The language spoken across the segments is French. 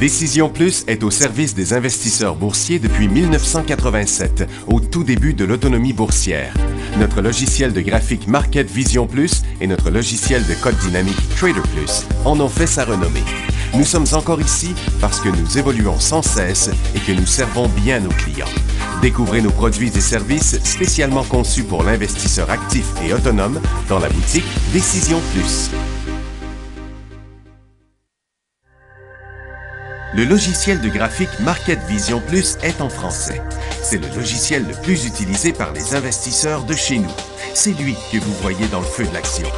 Décision Plus est au service des investisseurs boursiers depuis 1987, au tout début de l'autonomie boursière. Notre logiciel de graphique Market Vision Plus et notre logiciel de code dynamique Trader Plus en ont fait sa renommée. Nous sommes encore ici parce que nous évoluons sans cesse et que nous servons bien nos clients. Découvrez nos produits et services spécialement conçus pour l'investisseur actif et autonome dans la boutique Décision Plus. Le logiciel de graphique Market Vision Plus est en français. C'est le logiciel le plus utilisé par les investisseurs de chez nous. C'est lui que vous voyez dans le feu de l'action.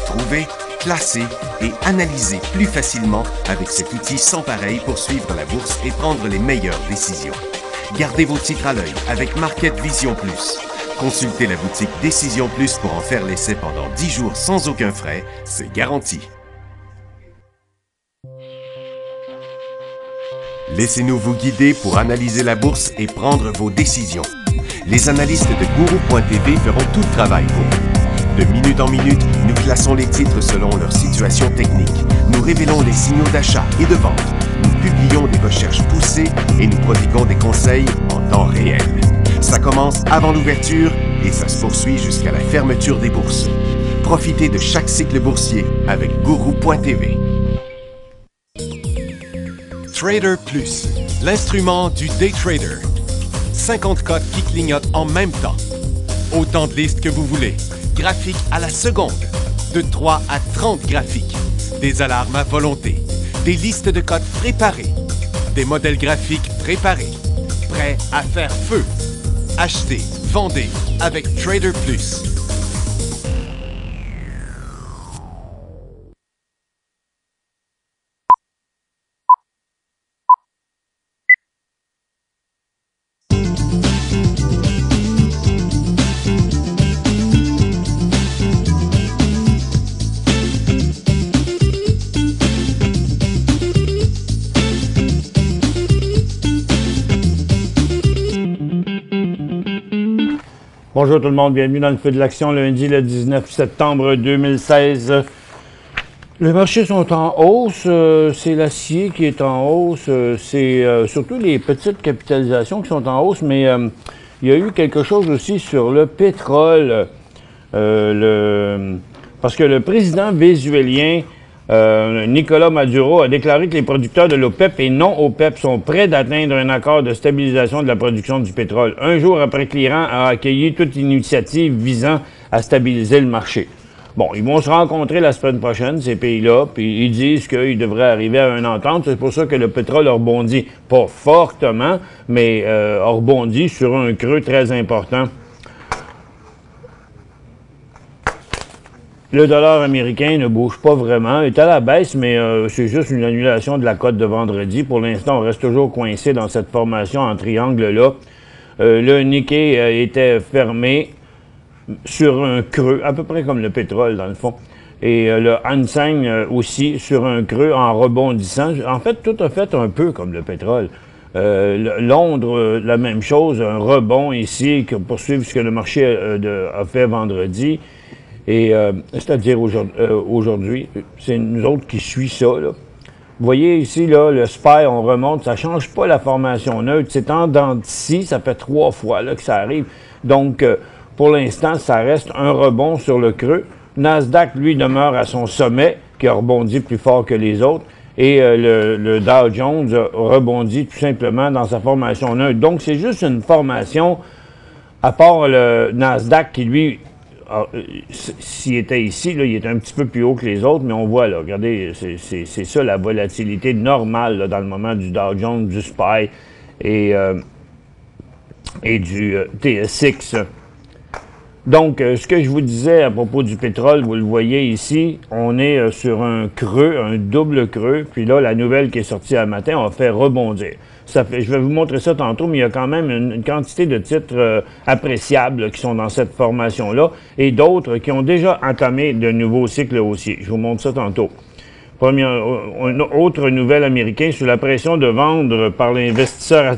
Trouvez, classez et analysez plus facilement avec cet outil sans pareil pour suivre la bourse et prendre les meilleures décisions. Gardez vos titres à l'œil avec Market Vision Plus. Consultez la boutique Décision Plus pour en faire l'essai pendant 10 jours sans aucun frais, c'est garanti. Laissez-nous vous guider pour analyser la bourse et prendre vos décisions. Les analystes de Guru.tv feront tout le travail pour vous. De minute en minute, nous classons les titres selon leur situation technique. Nous révélons les signaux d'achat et de vente. Nous publions des recherches poussées et nous prodiguons des conseils en temps réel. Ça commence avant l'ouverture et ça se poursuit jusqu'à la fermeture des bourses. Profitez de chaque cycle boursier avec Guru.tv. Trader Plus, l'instrument du day trader. 50 cotes qui clignotent en même temps. Autant de listes que vous voulez. Graphiques à la seconde. De 3 à 30 graphiques. Des alarmes à volonté. Des listes de cotes préparées. Des modèles graphiques préparés. Prêts à faire feu. Achetez, vendez avec Trader Plus. Bonjour tout le monde, bienvenue dans le feu de l'action lundi le 19 septembre 2016. Les marchés sont en hausse, c'est l'acier qui est en hausse, c'est surtout les petites capitalisations qui sont en hausse, mais il y a eu quelque chose aussi sur le pétrole, parce que le président vénézuélien Nicolas Maduro a déclaré que les producteurs de l'OPEP et non OPEP sont prêts d'atteindre un accord de stabilisation de la production du pétrole, un jour après que l'Iran a accueilli toute initiative visant à stabiliser le marché. Bon, ils vont se rencontrer la semaine prochaine, ces pays-là, puis ils disent qu'ils devraient arriver à une entente. C'est pour ça que le pétrole a rebondi, pas fortement, mais a rebondi sur un creux très important. Le dollar américain ne bouge pas vraiment. Il est à la baisse, mais c'est juste une annulation de la cote de vendredi. Pour l'instant, on reste toujours coincé dans cette formation en triangle-là. Le Nikkei était fermé sur un creux, à peu près comme le pétrole, dans le fond. Et le Hang Seng aussi sur un creux en rebondissant. En fait, tout a fait un peu comme le pétrole. Londres, la même chose, un rebond ici, qui poursuit ce que le marché a fait vendredi. Et c'est-à-dire aujourd'hui, c'est nous autres qui suit ça, là. Vous voyez ici, là, le SPY, on remonte, ça ne change pas la formation neutre. C'est en dents d'ici, ça fait 3 fois là, que ça arrive. Donc, pour l'instant, ça reste un rebond sur le creux. Nasdaq, lui, demeure à son sommet, qui a rebondi plus fort que les autres. Et le Dow Jones a rebondi tout simplement dans sa formation neutre. Donc, c'est juste une formation, à part le Nasdaq qui, lui, s'il était ici, là, il est un petit peu plus haut que les autres, mais on voit, là, regardez, c'est ça la volatilité normale là, dans le moment du Dow Jones, du SPY et du TSX. Donc, ce que je vous disais à propos du pétrole, vous le voyez ici, on est sur un creux, un double creux, puis là, la nouvelle qui est sortie un matin, on fait rebondir. Ça fait, je vais vous montrer ça tantôt, mais il y a quand même une quantité de titres appréciables là, qui sont dans cette formation-là, et d'autres qui ont déjà entamé de nouveaux cycles haussiers. Je vous montre ça tantôt. Une autre nouvelle américaine sous la pression de vendre par l'investisseur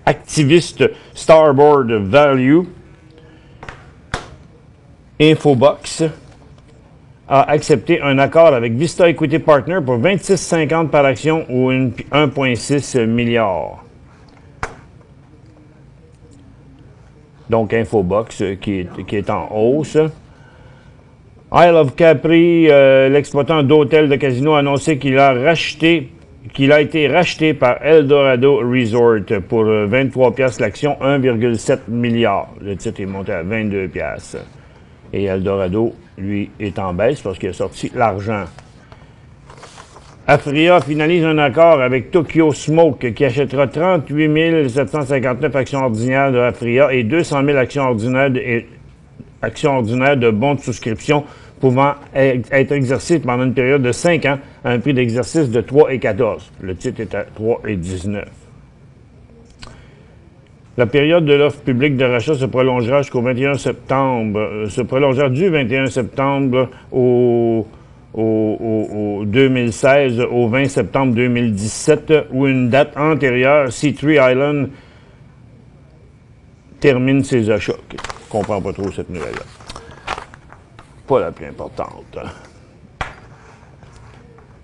activiste Starboard Value, Infobox a accepté un accord avec Vista Equity Partners pour 26,50 par action ou 1,6 milliard. Donc, Infobox qui est en hausse. Isle of Capri, l'exploitant d'hôtel de casino, a annoncé qu'il a été racheté par Eldorado Resort pour 23 piastres l'action, 1,7 milliard. Le titre est monté à 22 piastres. Et Eldorado, lui, est en baisse parce qu'il a sorti l'argent. Afria finalise un accord avec Tokyo Smoke qui achètera 38 759 actions ordinaires de Afria et 200 000 actions ordinaires de bons de souscription pouvant être exercées pendant une période de 5 ans à un prix d'exercice de 3,14. Le titre est à 3,19. La période de l'offre publique de rachat se prolongera jusqu'au 21 septembre, du 21 septembre au 2016 au 20 septembre 2017 ou une date antérieure si Three Island termine ses achats. Okay. Je ne comprends pas trop cette nouvelle-là. Pas la plus importante.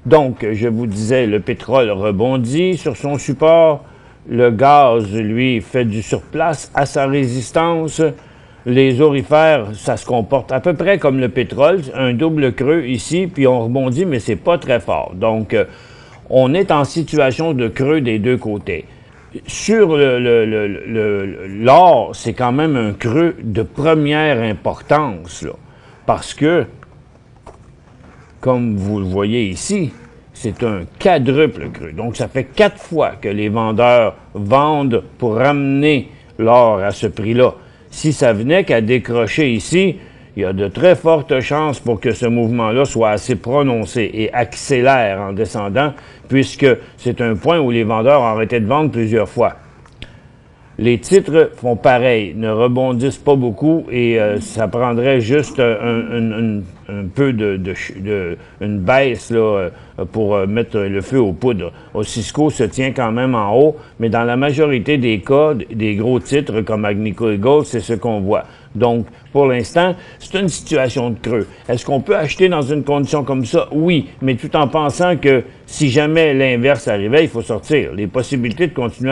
Donc, je vous disais, le pétrole rebondit sur son support. Le gaz, lui, fait du surplace à sa résistance. Les aurifères, ça se comporte à peu près comme le pétrole, un double creux ici, puis on rebondit, mais c'est pas très fort. Donc, on est en situation de creux des deux côtés. Sur l'or, c'est quand même un creux de première importance, là, parce que, comme vous le voyez ici, c'est un quadruple creux. Donc, ça fait 4 fois que les vendeurs vendent pour ramener l'or à ce prix-là. Si ça venait qu'à décrocher ici, il y a de très fortes chances pour que ce mouvement-là soit assez prononcé et accélère en descendant, puisque c'est un point où les vendeurs ont arrêté de vendre plusieurs fois. Les titres font pareil, ne rebondissent pas beaucoup et ça prendrait juste un peu une baisse là, pour mettre le feu aux poudres. Cisco se tient quand même en haut, mais dans la majorité des cas, des gros titres comme Agnico Eagle, c'est ce qu'on voit. Donc, pour l'instant, c'est une situation de creux. Est-ce qu'on peut acheter dans une condition comme ça? Oui, mais tout en pensant que si jamais l'inverse arrivait, il faut sortir. Les possibilités de continuité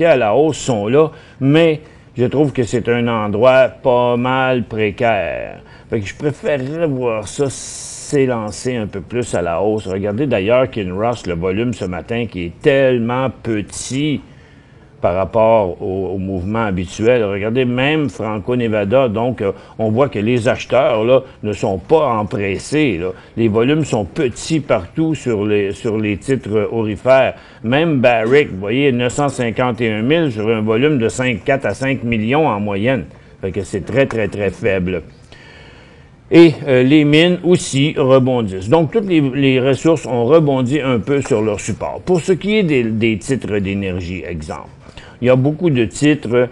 à la hausse sont là, mais je trouve que c'est un endroit pas mal précaire. Fait que je préférerais voir ça s'élancer un peu plus à la hausse. Regardez d'ailleurs Kinross, le volume ce matin qui est tellement petit par rapport au mouvement habituel. Regardez même Franco-Nevada, donc on voit que les acheteurs là, ne sont pas empressés. Là. Les volumes sont petits partout sur les titres aurifères. Même Barrick, vous voyez, 951 000 sur un volume de 4 à 5 millions en moyenne. Fait que c'est très, très, très faible. Et les mines aussi rebondissent. Donc, toutes les ressources ont rebondi un peu sur leur support. Pour ce qui est des titres d'énergie, exemple, il y a beaucoup de titres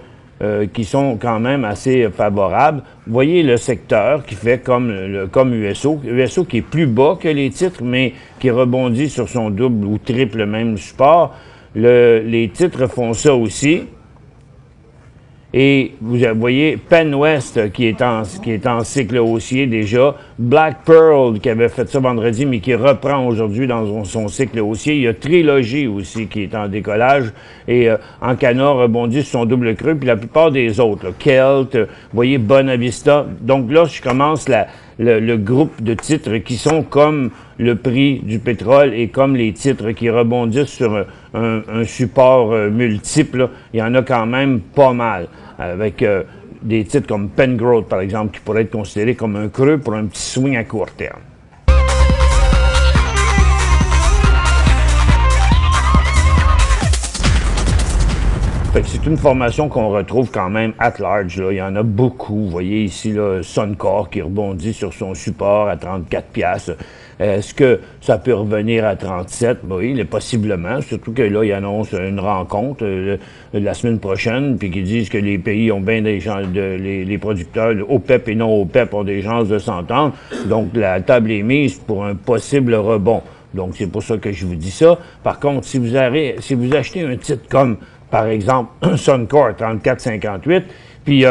qui sont quand même assez favorables. Vous voyez le secteur qui fait comme USO. USO qui est plus bas que les titres, mais qui rebondit sur son double ou triple même support. Les titres font ça aussi. Et vous voyez PennWest qui est en cycle haussier déjà, Black Pearl qui avait fait ça vendredi mais qui reprend aujourd'hui dans son cycle haussier. Il y a Trilogy aussi qui est en décollage et Ancana rebondit sur son double creux, puis la plupart des autres, là, Kelt, vous voyez Bonavista. Donc là, je commence le groupe de titres qui sont comme le prix du pétrole et comme les titres qui rebondissent sur un support multiple, là, il y en a quand même pas mal. Avec des titres comme Pengrowth, par exemple, qui pourraient être considérés comme un creux pour un petit swing à court terme. C'est une formation qu'on retrouve quand même at large. Là. Il y en a beaucoup. Vous voyez ici là, Suncor qui rebondit sur son support à 34 $. Est-ce que ça peut revenir à 37? Oui, possiblement. Surtout que là, ils annoncent une rencontre la semaine prochaine, puis qu'ils disent que les pays ont bien des chances, les producteurs, OPEP et non OPEP, ont des chances de s'entendre. Donc, la table est mise pour un possible rebond. Donc, c'est pour ça que je vous dis ça. Par contre, si vous achetez un titre comme par exemple, Suncor 34,58, puis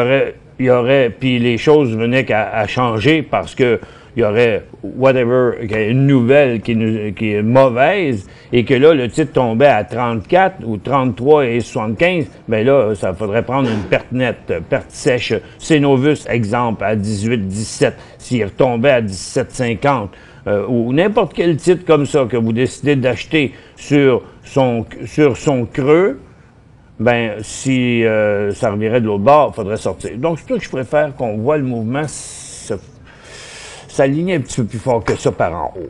puis les choses venaient à changer parce que il y aurait whatever, une nouvelle qui est mauvaise, et que là, le titre tombait à 34 ou 33,75, bien là, ça faudrait prendre une perte nette, perte sèche. Cenovus, exemple, à 18,17, s'il retombait à 17,50, ou n'importe quel titre comme ça que vous décidez d'acheter sur son creux, ben si ça revirait de l'autre bord, il faudrait sortir. Donc, c'est tout que je préfère qu'on voit le mouvement s'aligner un petit peu plus fort que ça par en haut.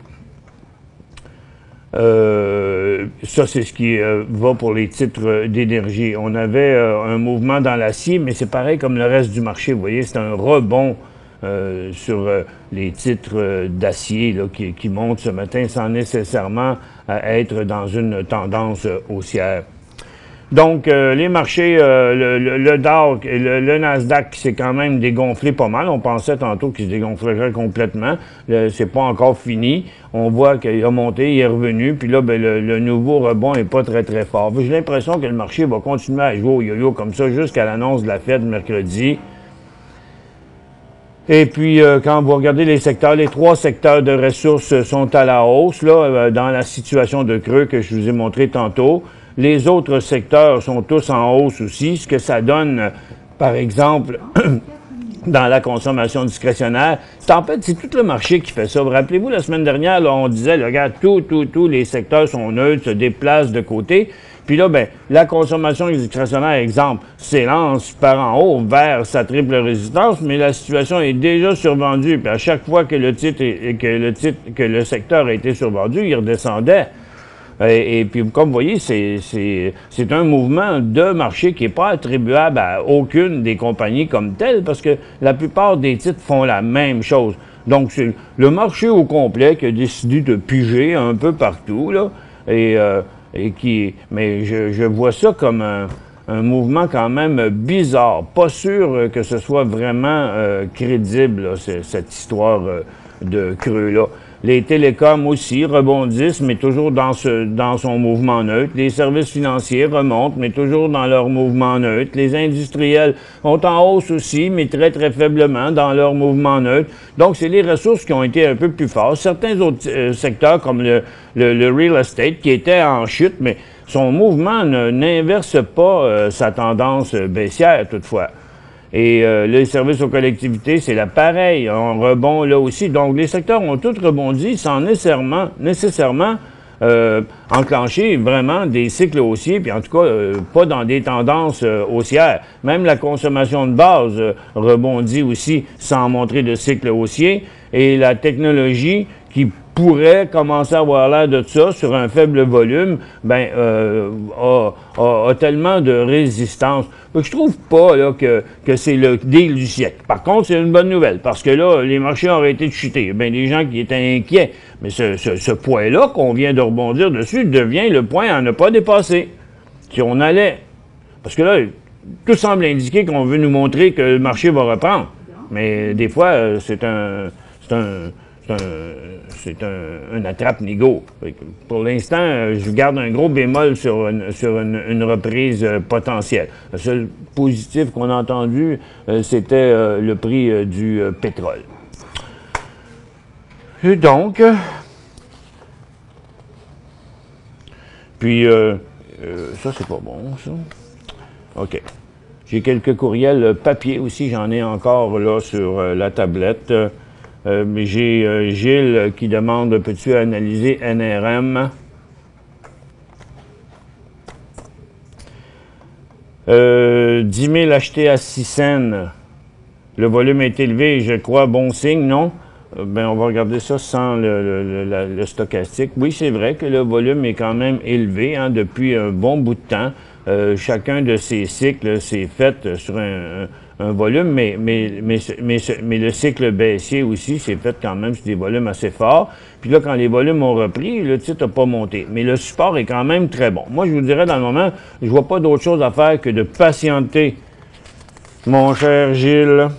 Ça, c'est ce qui va pour les titres d'énergie. On avait un mouvement dans l'acier, mais c'est pareil comme le reste du marché. Vous voyez, c'est un rebond sur les titres d'acier qui montent ce matin sans nécessairement être dans une tendance haussière. Donc, les marchés, le Dow, le Nasdaq s'est quand même dégonflé pas mal. On pensait tantôt qu'il se dégonflerait complètement. C'est pas encore fini. On voit qu'il a monté, il est revenu. Puis là, ben, le nouveau rebond est pas très, très fort. J'ai l'impression que le marché va continuer à jouer au yo-yo comme ça jusqu'à l'annonce de la Fed mercredi. Et puis, quand vous regardez les secteurs, les 3 secteurs de ressources sont à la hausse, là, dans la situation de creux que je vous ai montré tantôt. Les autres secteurs sont tous en hausse aussi, ce que ça donne, par exemple, dans la consommation discrétionnaire. En fait, c'est tout le marché qui fait ça. Vous rappelez-vous, la semaine dernière, là, on disait, là, regarde, tous les secteurs sont neutres, se déplacent de côté. Puis là, ben, la consommation discrétionnaire, exemple, s'élance par en haut vers sa triple résistance, mais la situation est déjà survendue. Puis à chaque fois que le secteur a été survendu, il redescendait. Et puis, comme vous voyez, c'est un mouvement de marché qui n'est pas attribuable à aucune des compagnies comme telle, parce que la plupart des titres font la même chose. Donc, c'est le marché au complet qui a décidé de piger un peu partout, là, mais je vois ça comme un mouvement quand même bizarre. Pas sûr que ce soit vraiment crédible, là, cette histoire de creux-là. Les télécoms aussi rebondissent, mais toujours dans son mouvement neutre. Les services financiers remontent, mais toujours dans leur mouvement neutre. Les industriels sont en hausse aussi, mais très, très faiblement dans leur mouvement neutre. Donc, c'est les ressources qui ont été un peu plus fortes. Certains autres secteurs, comme le real estate, qui était en chute, mais son mouvement n'inverse pas sa tendance baissière, toutefois. Et les services aux collectivités, c'est là pareil, on rebond là aussi. Donc, les secteurs ont tous rebondi sans nécessairement enclencher vraiment des cycles haussiers, puis en tout cas, pas dans des tendances haussières. Même la consommation de base rebondit aussi sans montrer de cycle haussier. Et la technologie qui pourrait commencer à avoir l'air de ça sur un faible volume, ben, a tellement de résistance. Je trouve pas là, que c'est le deal du siècle. Par contre, c'est une bonne nouvelle, parce que là, les marchés ont arrêté de chuter. Ben, des gens qui étaient inquiets. Mais ce point-là qu'on vient de rebondir dessus devient le point à ne pas dépasser. Si on allait... Parce que là, tout semble indiquer qu'on veut nous montrer que le marché va reprendre. Mais des fois, c'est un attrape-nigo. Pour l'instant, je garde un gros bémol sur une reprise potentielle. Le seul positif qu'on a entendu, c'était le prix du pétrole. Et donc, puis, ça, c'est pas bon, ça. OK. J'ai quelques courriels papier aussi, j'en ai encore là sur la tablette. J'ai Gilles qui demande, peux-tu analyser NRM? 10 000 achetés à 6 cents. Le volume est élevé, je crois, bon signe, non? Ben, on va regarder ça sans le stochastique. Oui, c'est vrai que le volume est quand même élevé hein, depuis un bon bout de temps. Chacun de ces cycles s'est fait sur un volume, mais le cycle baissier aussi s'est fait quand même sur des volumes assez forts. Puis là, quand les volumes ont repris, le titre n'a pas monté. Mais le support est quand même très bon. Moi, je vous dirais, dans le moment, je vois pas d'autre chose à faire que de patienter, mon cher Gilles.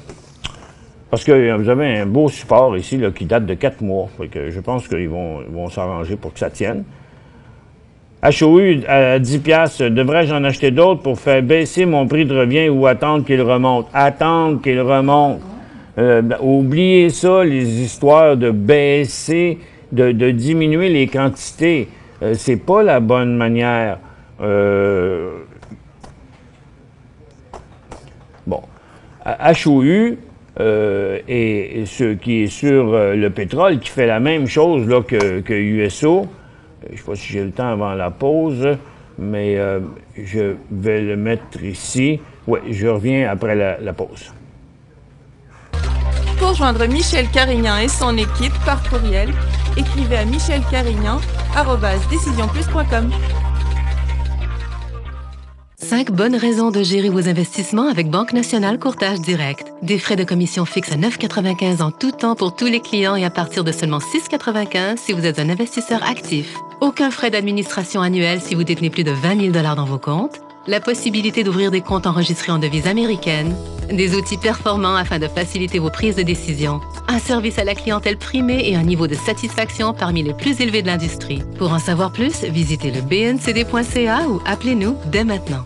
Parce que vous avez un beau support ici là, qui date de 4 mois. Fait que je pense qu'ils vont s'arranger pour que ça tienne. HOU à 10 $, devrais-je en acheter d'autres pour faire baisser mon prix de revient ou attendre qu'il remonte? Attendre qu'il remonte. Oubliez ça, les histoires de baisser, de diminuer les quantités. C'est pas la bonne manière. Bon. HOU, et ce qui est sur le pétrole, qui fait la même chose là, que USO. Je ne sais pas si j'ai le temps avant la pause, mais je vais le mettre ici. Oui, je reviens après la pause. Pour joindre Michel Carignan et son équipe par courriel, écrivez à michelcarignan@decisionplus.com. 5 bonnes raisons de gérer vos investissements avec Banque Nationale Courtage Direct. Des frais de commission fixes à 9,95 en tout temps pour tous les clients et à partir de seulement 6,95 si vous êtes un investisseur actif. Aucun frais d'administration annuel si vous détenez plus de 20 000 $ dans vos comptes. La possibilité d'ouvrir des comptes enregistrés en devise américaine. Des outils performants afin de faciliter vos prises de décision. Un service à la clientèle primé et un niveau de satisfaction parmi les plus élevés de l'industrie. Pour en savoir plus, visitez le bncd.ca ou appelez-nous dès maintenant.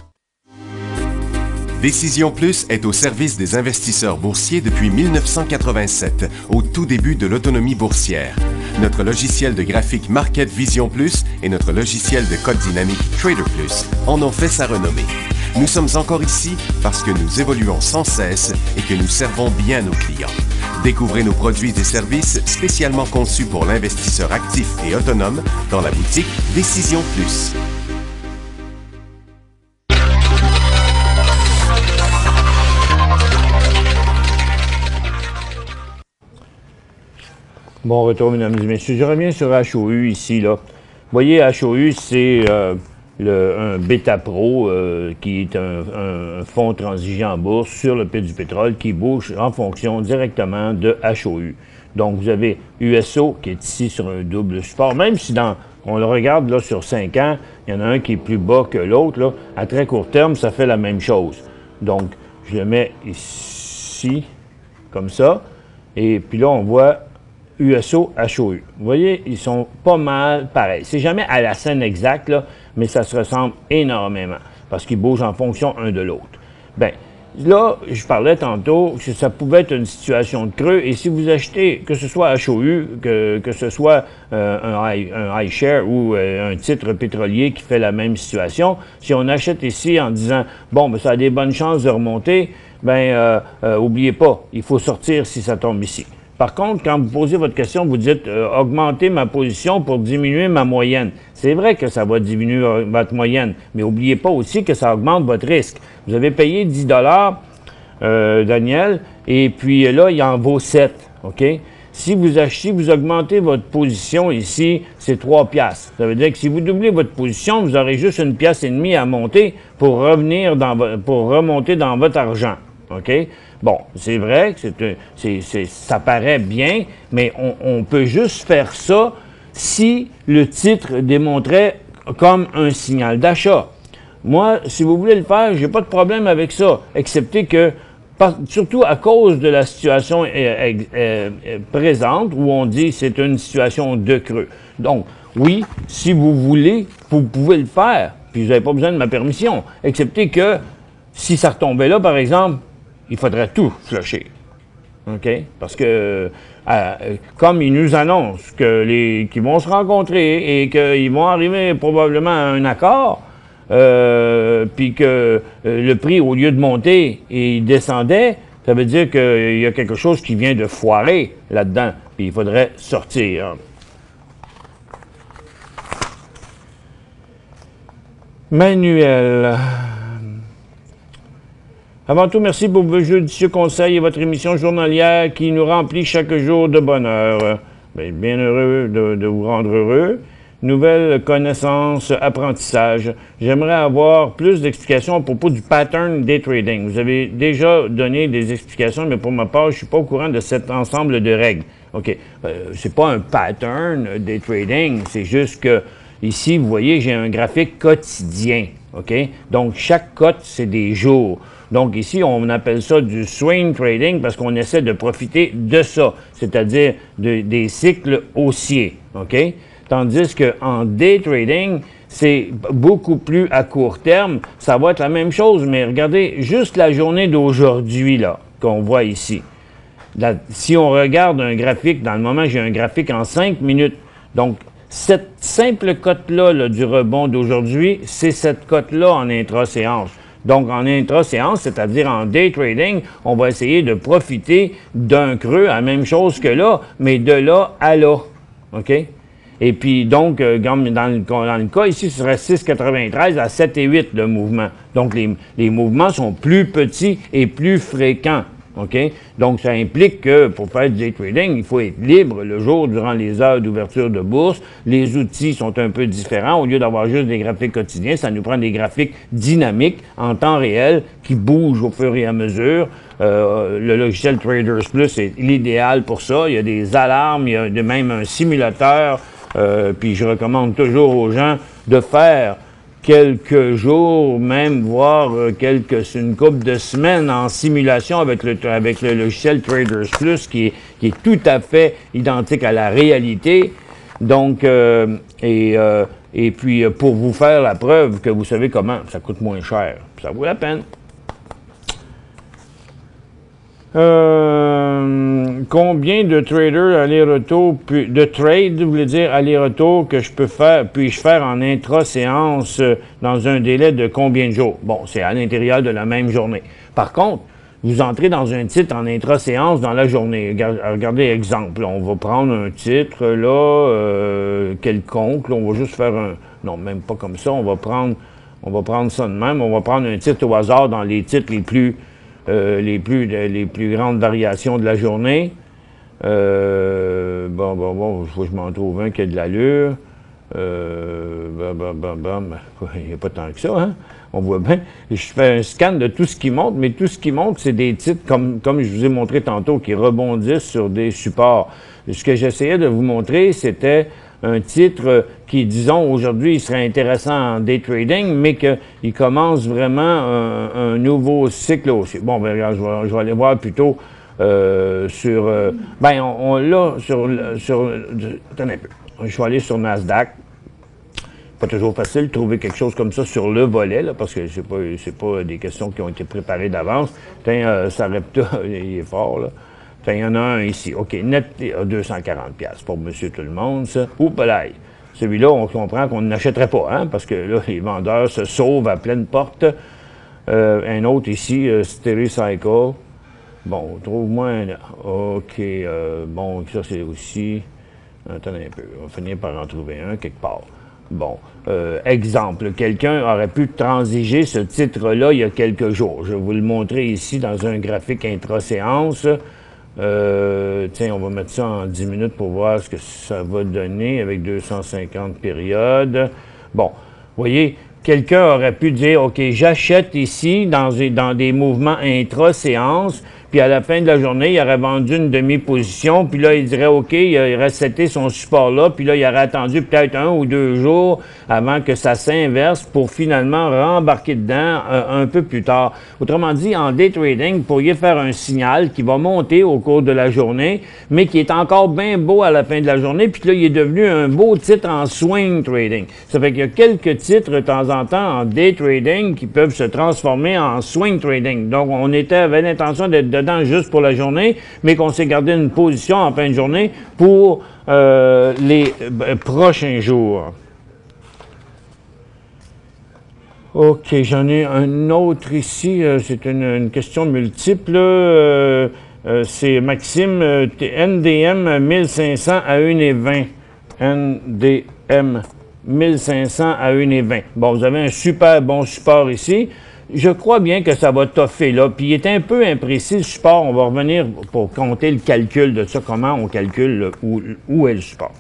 Décision Plus est au service des investisseurs boursiers depuis 1987, au tout début de l'autonomie boursière. Notre logiciel de graphique Market Vision Plus et notre logiciel de code dynamique Trader Plus en ont fait sa renommée. Nous sommes encore ici parce que nous évoluons sans cesse et que nous servons bien nos clients. Découvrez nos produits et services spécialement conçus pour l'investisseur actif et autonome dans la boutique Décision Plus. Bon retour, mesdames et messieurs. Je reviens sur HOU ici, là. Vous voyez, HOU, c'est un Beta Pro qui est un fonds transigent en bourse sur le prix du pétrole qui bouge en fonction directement de HOU. Donc, vous avez USO qui est ici sur un double support. Même si on le regarde là sur 5 ans, il y en a un qui est plus bas que l'autre, là. À très court terme, ça fait la même chose. Donc, je le mets ici, comme ça. Et puis là, on voit USO, HOU. Vous voyez, ils sont pas mal pareils. C'est jamais à la scène exacte, là, mais ça se ressemble énormément parce qu'ils bougent en fonction un de l'autre. Bien, là, je parlais tantôt que ça pouvait être une situation de creux et si vous achetez, que ce soit HOU, que ce soit un iShare ou un titre pétrolier qui fait la même situation, si on achète ici en disant, bon, ben, ça a des bonnes chances de remonter, bien, oubliez pas, il faut sortir si ça tombe ici. Par contre, quand vous posez votre question, vous dites augmenter ma position pour diminuer ma moyenne. C'est vrai que ça va diminuer votre moyenne, mais n'oubliez pas aussi que ça augmente votre risque. Vous avez payé 10 $, Daniel, et puis là, il en vaut 7, OK? Si vous augmentez votre position ici, c'est 3 piastres. Ça veut dire que si vous doublez votre position, vous aurez juste 1,5 piastre à monter pour remonter dans votre argent, OK? Bon, c'est vrai que ça paraît bien, mais on peut juste faire ça si le titre démontrait comme un signal d'achat. Moi, si vous voulez le faire, j'ai pas de problème avec ça, excepté que, surtout à cause de la situation présente, où on dit que c'est une situation de creux. Donc, oui, si vous voulez, vous pouvez le faire, puis vous n'avez pas besoin de ma permission, excepté que si ça retombait là, par exemple, il faudrait tout flusher. OK? Parce que, comme ils nous annoncent qu'ils vont se rencontrer et qu'ils vont arriver probablement à un accord, puis que le prix, au lieu de monter, il descendait, ça veut dire qu'il y a quelque chose qui vient de foirer là-dedans, puis il faudrait sortir. Manuel. Avant tout, merci pour vos judicieux conseils et votre émission journalière qui nous remplit chaque jour de bonheur. Bien heureux de vous rendre heureux. Nouvelles connaissances, apprentissage. J'aimerais avoir plus d'explications à propos du pattern day trading. Vous avez déjà donné des explications, mais pour ma part, je ne suis pas au courant de cet ensemble de règles. OK. C'est pas un pattern day trading, c'est juste que ici, vous voyez, j'ai un graphique quotidien. OK? Donc, chaque cote, c'est des jours. Donc ici, on appelle ça du swing trading parce qu'on essaie de profiter de ça, c'est-à-dire des cycles haussiers, OK? Tandis qu'en day trading, c'est beaucoup plus à court terme. Ça va être la même chose, mais regardez juste la journée d'aujourd'hui, là, qu'on voit ici. si on regarde un graphique, dans le moment, j'ai un graphique en 5 minutes. Donc, cette simple cote-là là, du rebond d'aujourd'hui, c'est cette cote-là en intra-séance. Donc, en intra-séance, c'est-à-dire en day trading, on va essayer de profiter d'un creux, la même chose que là, mais de là à là. OK? Et puis, donc, dans le cas ici, ce serait 6,93 à 7,8 le mouvement. Donc, les mouvements sont plus petits et plus fréquents. OK? Donc, ça implique que pour faire du day trading, il faut être libre le jour durant les heures d'ouverture de bourse. Les outils sont un peu différents. Au lieu d'avoir juste des graphiques quotidiens, ça nous prend des graphiques dynamiques en temps réel qui bougent au fur et à mesure. Le logiciel Traders Plus est l'idéal pour ça. Il y a des alarmes, il y a même un simulateur. Puis je recommande toujours aux gens de faire quelques jours, même voire une couple de semaines en simulation avec le logiciel Traders Plus qui est tout à fait identique à la réalité. Donc, et puis pour vous faire la preuve que vous savez comment, ça coûte moins cher, ça vaut la peine. Combien de traders aller-retour, de trade, vous voulez dire aller-retour que puis-je faire en intra-séance dans un délai de combien de jours? Bon, c'est à l'intérieur de la même journée. Par contre, vous entrez dans un titre en intra-séance dans la journée. Regardez exemple, on va prendre un titre là, quelconque, là, on va juste faire un... Non, même pas comme ça, on va prendre ça de même, on va prendre un titre au hasard dans les titres les plus grandes variations de la journée. Bon, il faut que je m'en trouve un qui a de l'allure. Il n'y a pas tant que ça, hein? On voit bien. Je fais un scan de tout ce qui monte, mais tout ce qui monte, c'est des titres, comme je vous ai montré tantôt, qui rebondissent sur des supports. Ce que j'essayais de vous montrer, c'était un titre qui, disons, aujourd'hui, il serait intéressant en day trading, mais qu'il commence vraiment un nouveau cycle aussi. Bon, ben, regarde, je vais aller voir plutôt sur... on l'a sur... Attendez un peu. Je vais aller sur Nasdaq. Pas toujours facile de trouver quelque chose comme ça sur le volet, là, parce que c'est pas des questions qui ont été préparées d'avance. Sarepta, il est fort, là. Il y en a un ici. OK, net à 240$ pour monsieur tout le monde, ça. Oups, là. Celui-là, on comprend qu'on n'achèterait pas, hein, parce que là, les vendeurs se sauvent à pleine porte. Un autre ici, Stericycle. Bon, trouve-moi un... OK, bon, ça c'est aussi... Attendez un peu, on va finir par en trouver un quelque part. Bon, exemple, quelqu'un aurait pu transiger ce titre-là il y a quelques jours. Je vais vous le montrer ici dans un graphique intra-séance. Tiens, on va mettre ça en 10 minutes pour voir ce que ça va donner avec 250 périodes. Bon, vous voyez, quelqu'un aurait pu dire, OK, j'achète ici dans des mouvements intra-séance, puis à la fin de la journée, il aurait vendu une demi-position, puis là, il dirait, OK, il aurait seté son support là, puis là, il aurait attendu peut-être 1 ou 2 jours avant que ça s'inverse pour finalement rembarquer dedans un peu plus tard. Autrement dit, en day trading, vous pourriez faire un signal qui va monter au cours de la journée, mais qui est encore bien beau à la fin de la journée, puis là, il est devenu un beau titre en swing trading. Ça fait qu'il y a quelques titres de temps en temps en day trading qui peuvent se transformer en swing trading. Donc, on avait l'intention d'être dedans juste pour la journée, mais qu'on s'est gardé une position en fin de journée pour les prochains jours. OK, j'en ai un autre ici. C'est une question multiple. C'est Maxime, NDM 1500 à 1,20. NDM 1500 à 1,20. Bon, vous avez un super bon support ici. Je crois bien que ça va toffer là. Puis il est un peu imprécis le support. On va revenir pour compter le calcul de ça, comment on calcule où est le support.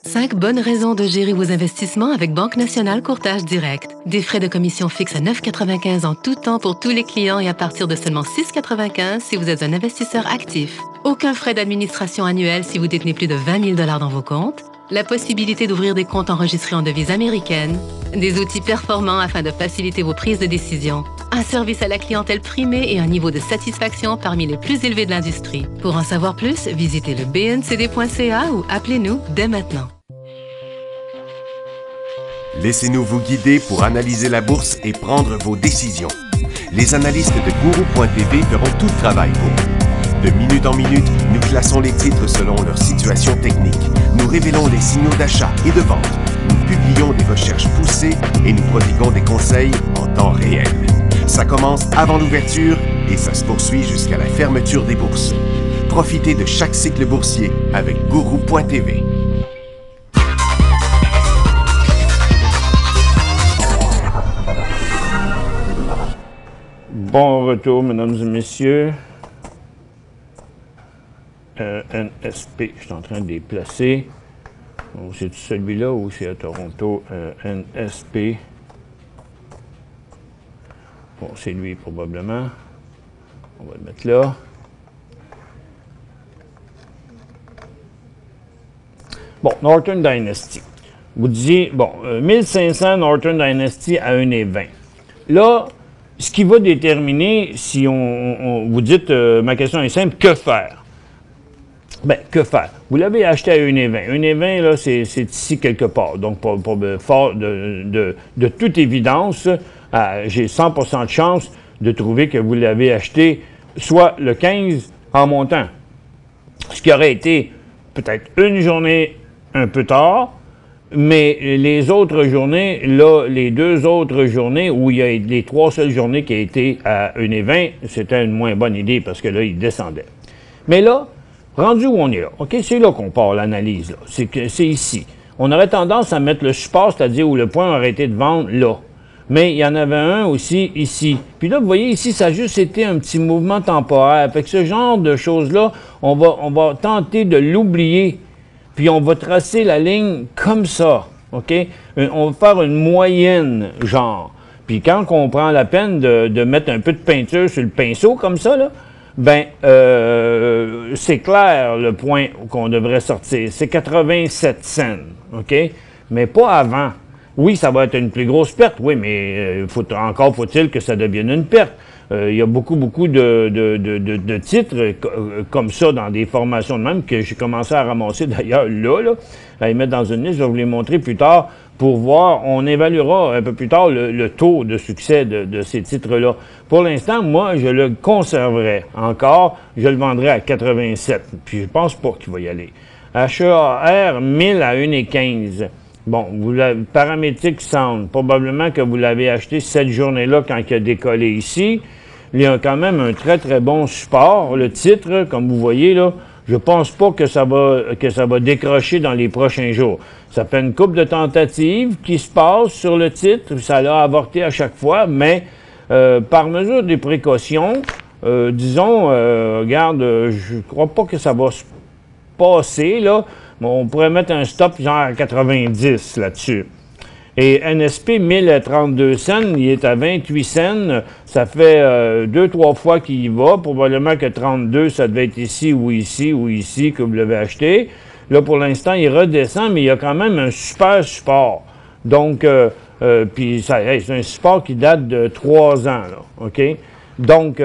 Cinq bonnes raisons de gérer vos investissements avec Banque Nationale Courtage Direct. Des frais de commission fixes à 9,95 en tout temps pour tous les clients et à partir de seulement 6,95 si vous êtes un investisseur actif. Aucun frais d'administration annuel si vous détenez plus de 20 000 $ dans vos comptes. La possibilité d'ouvrir des comptes enregistrés en devise américaine. Des outils performants afin de faciliter vos prises de décision. Un service à la clientèle primé et un niveau de satisfaction parmi les plus élevés de l'industrie. Pour en savoir plus, visitez le bncd.ca ou appelez-nous dès maintenant. Laissez-nous vous guider pour analyser la bourse et prendre vos décisions. Les analystes de Guru.tv feront tout le travail pour vous. De minute en minute, nous classons les titres selon leur situation technique. Nous révélons les signaux d'achat et de vente. Nous publions des recherches poussées et nous prodiguons des conseils en temps réel. Ça commence avant l'ouverture et ça se poursuit jusqu'à la fermeture des bourses. Profitez de chaque cycle boursier avec Guru.tv. Bon retour, mesdames et messieurs. NSP, je suis en train de les placer. C'est celui-là ou c'est à Toronto? NSP. Bon, c'est lui probablement. On va le mettre là. Bon, Northern Dynasty. Vous disiez, bon, 1500 Northern Dynasty à 1,20. Là, ce qui va déterminer si vous dites, ma question est simple, que faire? Bien, que faire? Vous l'avez acheté à 1,20. 1,20, là, c'est ici quelque part. Donc, de toute évidence, j'ai 100% de chance de trouver que vous l'avez acheté soit le 15 en montant. Ce qui aurait été peut-être une journée un peu tard, mais les autres journées, là, les deux autres journées, où il y a les trois seules journées qui a été à 1,20, c'était une moins bonne idée parce que là, il descendait. Mais là, rendu où on est là, OK, c'est là qu'on part l'analyse, là. C'est ici. On aurait tendance à mettre le support, c'est-à-dire où le point aurait été de vendre là. Mais il y en avait un aussi ici. Puis là, vous voyez, ici, ça a juste été un petit mouvement temporaire. Fait que ce genre de choses-là, on va tenter de l'oublier. Puis on va tracer la ligne comme ça, OK? On va faire une moyenne, genre. Puis quand on prend la peine de mettre un peu de peinture sur le pinceau comme ça, là, ben, c'est clair le point qu'on devrait sortir. C'est 87 cents, OK? Mais pas avant. Oui, ça va être une plus grosse perte, oui, mais encore faut-il que ça devienne une perte. Il y a beaucoup de titres comme ça dans des formations de même que j'ai commencé à ramasser d'ailleurs là, à les mettre dans une liste. Je vais vous les montrer plus tard pour voir. On évaluera un peu plus tard le taux de succès de ces titres-là. Pour l'instant, moi, je le conserverai encore. Je le vendrai à 87. Puis je pense pas qu'il va y aller. HEAR 1000 à 1,15. Bon, paramétrique sound, probablement que vous l'avez acheté cette journée-là quand il a décollé ici. Il y a quand même un très, très bon support. Le titre, comme vous voyez là, je pense pas que ça va décrocher dans les prochains jours. Ça fait une couple de tentatives qui se passent sur le titre. Ça l'a avorté à chaque fois, mais par mesure des précautions, disons, regarde, je crois pas que ça va se passer, là. On pourrait mettre un stop genre à 90 là-dessus. Et NSP 1032 cents, il est à 28 cents. Ça fait 2-3 fois qu'il y va. Probablement que 32, ça devait être ici ou ici ou ici que vous l'avez acheté. Là, pour l'instant, il redescend, mais il y a quand même un super support. Donc, puis c'est un support qui date de 3 ans, là, OK? Donc,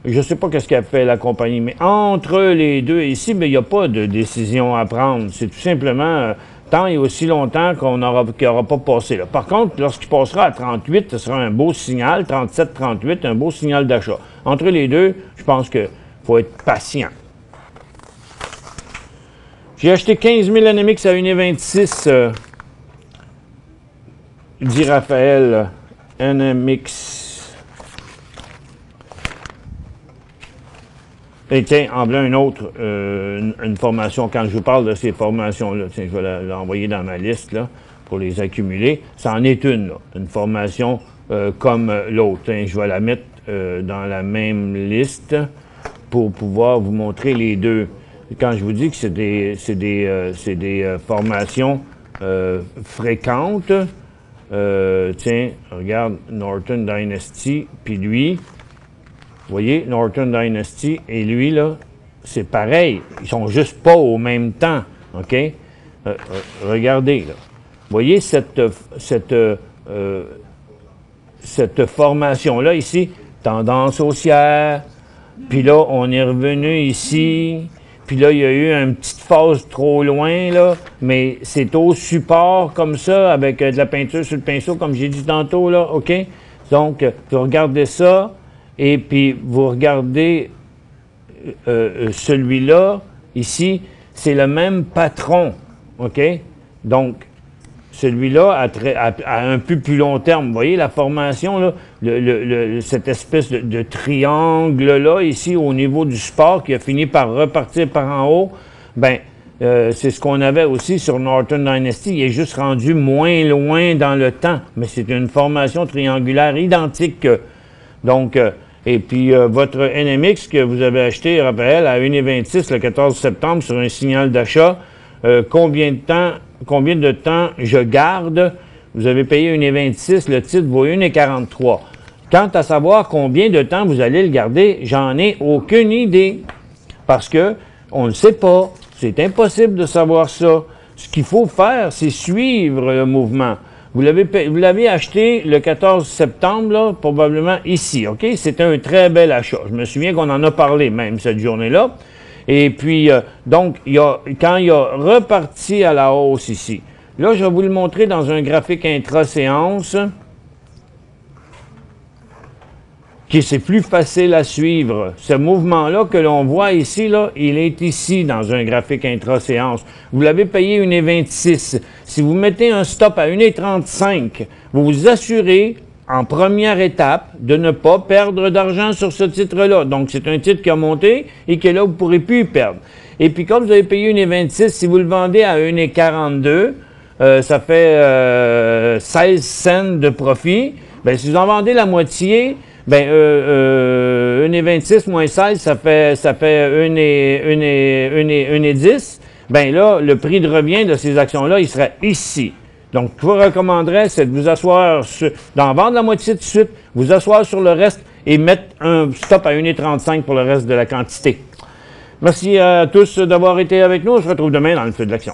je ne sais pas qu'est-ce qu'a fait la compagnie, mais entre les deux ici, il n'y a pas de décision à prendre. C'est tout simplement tant et aussi longtemps qu'il n'aura pas passé là. Par contre, lorsqu'il passera à 38, ce sera un beau signal, 37-38, un beau signal d'achat. Entre les deux, je pense qu'il faut être patient. J'ai acheté 15 000 NMX à 1,26, dit Raphaël, NMX. Et tiens, en voilà une autre, une formation. Quand je vous parle de ces formations-là, tiens, je vais l'envoyer dans ma liste là, pour les accumuler. Ça en est une, là, une formation comme l'autre. Je vais la mettre dans la même liste pour pouvoir vous montrer les deux. Quand je vous dis que c'est des formations fréquentes, tiens, regarde Northern Dynasty, puis lui. Vous voyez, Northern Dynasty et lui, là, c'est pareil. Ils sont juste pas au même temps, OK? Regardez, là. Vous voyez cette formation-là, ici, tendance haussière, puis là, on est revenu ici, puis là, il y a eu une petite phase trop loin, là, mais c'est au support comme ça, avec de la peinture sur le pinceau, comme j'ai dit tantôt, là, OK? Donc, vous regardez ça, et puis vous regardez celui-là, ici, c'est le même patron, OK? Donc, celui-là, à un peu plus long terme, vous voyez la formation, là, cette espèce de triangle-là, ici, au niveau du support, qui a fini par repartir par en haut, bien, c'est ce qu'on avait aussi sur Norton Dynasty. Il est juste rendu moins loin dans le temps, mais c'est une formation triangulaire identique. Donc, et puis, votre NMX que vous avez acheté, Raphaël, à 1,26 le 14 septembre sur un signal d'achat, combien de temps je garde? Vous avez payé 1,26, le titre vaut 1,43. Quant à savoir combien de temps vous allez le garder, j'en ai aucune idée. Parce que on ne le sait pas. C'est impossible de savoir ça. Ce qu'il faut faire, c'est suivre le mouvement. Vous l'avez acheté le 14 septembre, là, probablement ici, OK? C'était un très bel achat. Je me souviens qu'on en a parlé même cette journée-là. Et puis, donc, quand il a reparti à la hausse ici, là, je vais vous le montrer dans un graphique intra-séance, qui c'est plus facile à suivre. Ce mouvement-là que l'on voit ici, là, il est ici dans un graphique intra-séance. Vous l'avez payé 1,26. Si vous mettez un stop à 1,35, vous vous assurez, en première étape, de ne pas perdre d'argent sur ce titre-là. Donc, c'est un titre qui a monté et que là, vous ne pourrez plus y perdre. Et puis, comme vous avez payé 1,26, si vous le vendez à 1,42, ça fait 16 cents de profit. Bien, si vous en vendez la moitié, bien, 1,26 moins 16, ça fait 1,10. Bien là, le prix de revient de ces actions-là, il serait ici. Donc, ce que je vous recommanderais, c'est de vous asseoir, d'en vendre la moitié tout de suite, vous asseoir sur le reste et mettre un stop à 1,35 pour le reste de la quantité. Merci à tous d'avoir été avec nous. On se retrouve demain dans le feu de l'action.